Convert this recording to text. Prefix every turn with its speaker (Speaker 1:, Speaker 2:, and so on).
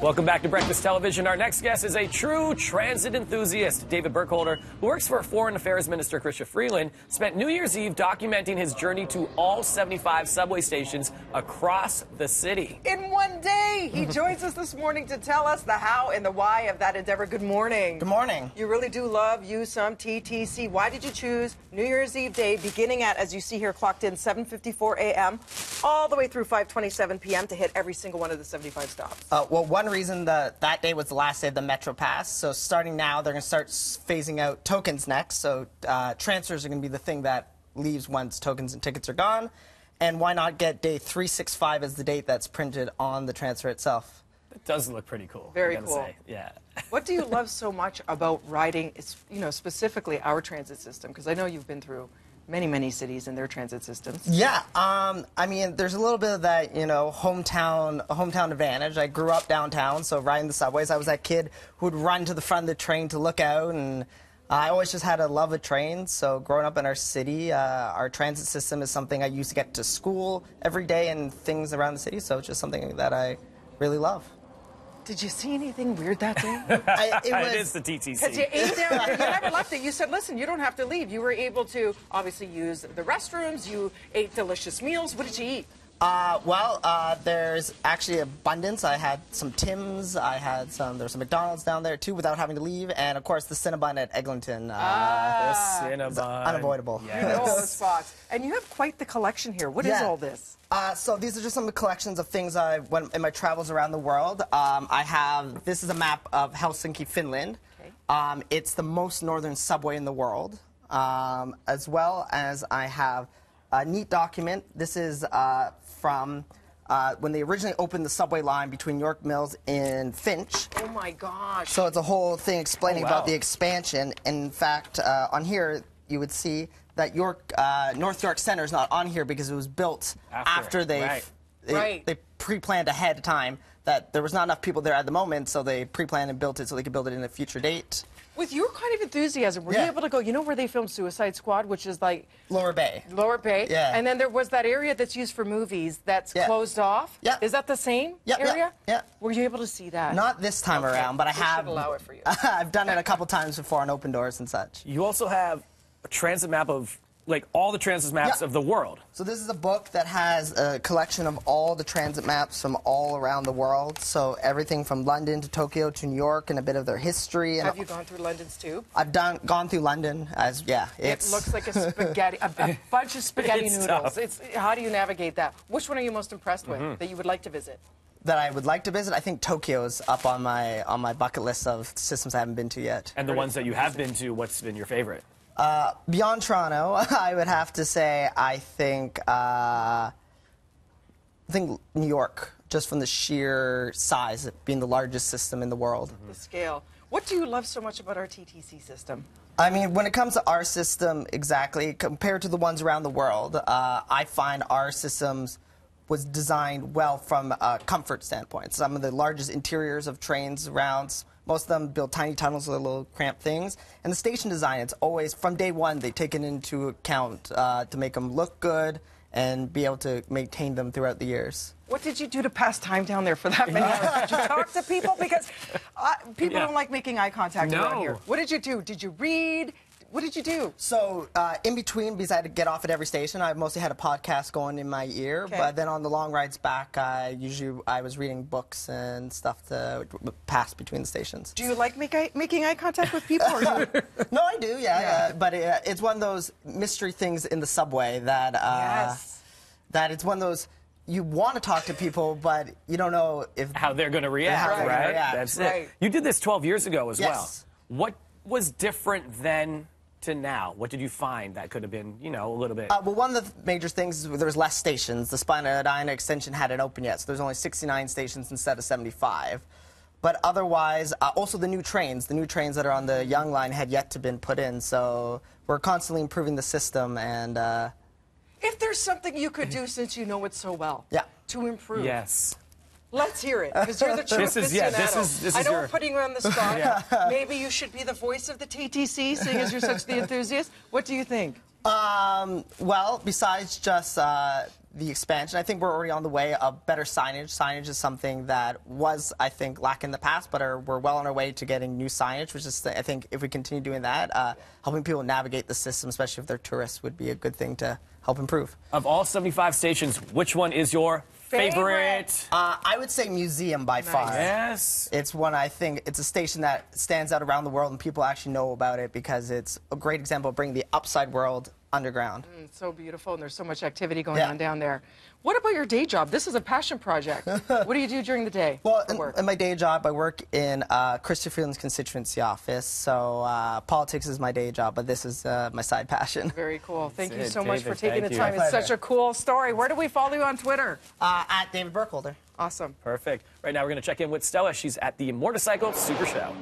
Speaker 1: Welcome back to Breakfast Television. Our next guest is a true transit enthusiast. David Burkholder, who works for Foreign Affairs Minister Chrystia Freeland, spent New Year's Eve documenting his journey to all 75 subway stations across the city.
Speaker 2: In one day, he joins us this morning to tell us the how and the why of that endeavor. Good morning.
Speaker 3: Good morning.
Speaker 2: You really do love you some TTC. Why did you choose New Year's Eve day, beginning at, as you see here, clocked in 7:54 a.m., all the way through 5:27 p.m. to hit every single one of the 75 stops?
Speaker 3: Well, one reason that day was the last day of the Metro Pass. So starting now, they're going to start phasing out tokens next. So transfers are going to be the thing that leaves once tokens and tickets are gone. And why not get day 365 as the date that's printed on the transfer itself?
Speaker 1: It does look pretty cool.
Speaker 2: Very
Speaker 1: I gotta
Speaker 2: cool.
Speaker 1: say. Yeah.
Speaker 2: What do you love so much about riding, specifically our transit system? Because I know you've been through many, many cities and their transit systems.
Speaker 3: Yeah, I mean, there's a little bit of that, hometown advantage. I grew up downtown, so riding the subways, I was that kid who would run to the front of the train to look out, and I always just had a love of trains. So growing up in our city, our transit system is something I used to get to school every day and things around the city, so it's just something that I really love.
Speaker 2: Did you see anything weird that day?
Speaker 1: It is the TTC.
Speaker 2: Because you ate there, you never left it. You said, listen, you don't have to leave. You were able to obviously use the restrooms. You ate delicious meals. What did you eat?
Speaker 3: There's actually abundance. I had some Tim's. There's some McDonald's down there too without having to leave. And of course the Cinnabon at Eglinton.
Speaker 1: The Cinnabon.
Speaker 3: Unavoidable.
Speaker 1: Yes.
Speaker 2: You know all the spots. And you have quite the collection here. What is all this?
Speaker 3: So these are just some of the collections of things I went in my travels around the world. This is a map of Helsinki, Finland. Okay. It's the most northern subway in the world. As well as I have a neat document. This is from when they originally opened the subway line between York Mills and Finch.
Speaker 2: Oh my gosh.
Speaker 3: So it's a whole thing explaining about the expansion. In fact, on here you would see that North York Center is not on here because it was built after they pre-planned ahead of time that there was not enough people there at the moment, so they pre-planned and built it so they could build it in a future date.
Speaker 2: With your kind of enthusiasm, were you able to go, you know where they filmed Suicide Squad, which is like...
Speaker 3: Lower Bay.
Speaker 2: Lower Bay?
Speaker 3: Yeah.
Speaker 2: And then there was that area that's used for movies that's closed off?
Speaker 3: Yeah.
Speaker 2: Is that the same area?
Speaker 3: Yeah.
Speaker 2: Were you able to see that?
Speaker 3: Not this time around, but I have...
Speaker 2: should allow it for you.
Speaker 3: I've done it a couple times before on open doors and such.
Speaker 1: You also have a transit map of, like, all the transit maps of the world.
Speaker 3: So this is a book that has a collection of all the transit maps from all around the world. So everything from London to Tokyo to New York and a bit of their history. And
Speaker 2: have you gone through London's too?
Speaker 3: I've gone through London
Speaker 2: It looks like a spaghetti, a bunch of spaghetti noodles. How do you navigate that? Which one are you most impressed with that you would like to visit?
Speaker 3: That I would like to visit? I think Tokyo's up on my bucket list of systems I haven't been to yet.
Speaker 1: And the ones that you have been to, what's been your favorite?
Speaker 3: Beyond Toronto, I would have to say I think New York, just from the sheer size, it being the largest system in the world.
Speaker 2: The scale. What do you love so much about our TTC system?
Speaker 3: I mean, when it comes to our system, exactly, compared to the ones around the world, I find our systems was designed well from a comfort standpoint. Some of the largest interiors of trains around. Most of them build tiny tunnels with little cramped things. And the station design, it's always, from day one, they've taken into account to make them look good and be able to maintain them throughout the years.
Speaker 2: What did you do to pass time down there for that many hours? Did you talk to people? Because people don't like making eye contact around here. What did you do? Did you read? What did you do?
Speaker 3: So, in between, because I had to get off at every station, I mostly had a podcast going in my ear. Okay. But then on the long rides back, I was reading books and stuff to pass between the stations.
Speaker 2: Do you like making eye contact with people? Or
Speaker 3: No, I do, but it's one of those mystery things in the subway that, that it's one of those... You want to talk to people, but you don't know how
Speaker 1: they're going to react, right? That's it. You did this 12 years ago as well. What was different then to now? What did you find that could have been, a little bit?
Speaker 3: Well, one of the major things is there was less stations. The Spadina extension hadn't opened yet, so there's only 69 stations instead of 75. But otherwise, also the new trains that are on the Young Line had yet to been put in, so we're constantly improving the system and...
Speaker 2: If there's something you could do, since you know it so well, to improve.
Speaker 1: Yes.
Speaker 2: Let's hear it, because you're the true aficionado. I know we're putting you on the spot. Maybe you should be the voice of the TTC, seeing as you're such the enthusiast. What do you think?
Speaker 3: Well, besides just the expansion. I think we're already on the way of better signage. Signage is something that was, I think, lacking in the past, but we're well on our way to getting new signage, which is, I think, if we continue doing that, helping people navigate the system, especially if they're tourists, would be a good thing to help improve.
Speaker 1: Of all 75 stations, which one is your favorite?
Speaker 3: I would say Museum by far.
Speaker 1: Yes.
Speaker 3: It's one, I think, it's a station that stands out around the world and people actually know about it because it's a great example of bringing the upside world underground.
Speaker 2: So beautiful, and there's so much activity going on down there. What about your day job? This is a passion project. What do you do during the day?
Speaker 3: Well, in my day job, I work in Christopher Freeland's constituency office, so politics is my day job, but this is my side passion.
Speaker 2: Very cool. Thank you so
Speaker 1: David,
Speaker 2: much for taking the
Speaker 1: thank
Speaker 2: time.
Speaker 1: you.
Speaker 2: It's such a cool story. Where do we follow you on Twitter?
Speaker 3: At David Burkholder.
Speaker 2: Awesome.
Speaker 1: Perfect. Right now we're going to check in with Stella. She's at the Motorcycle Super Show.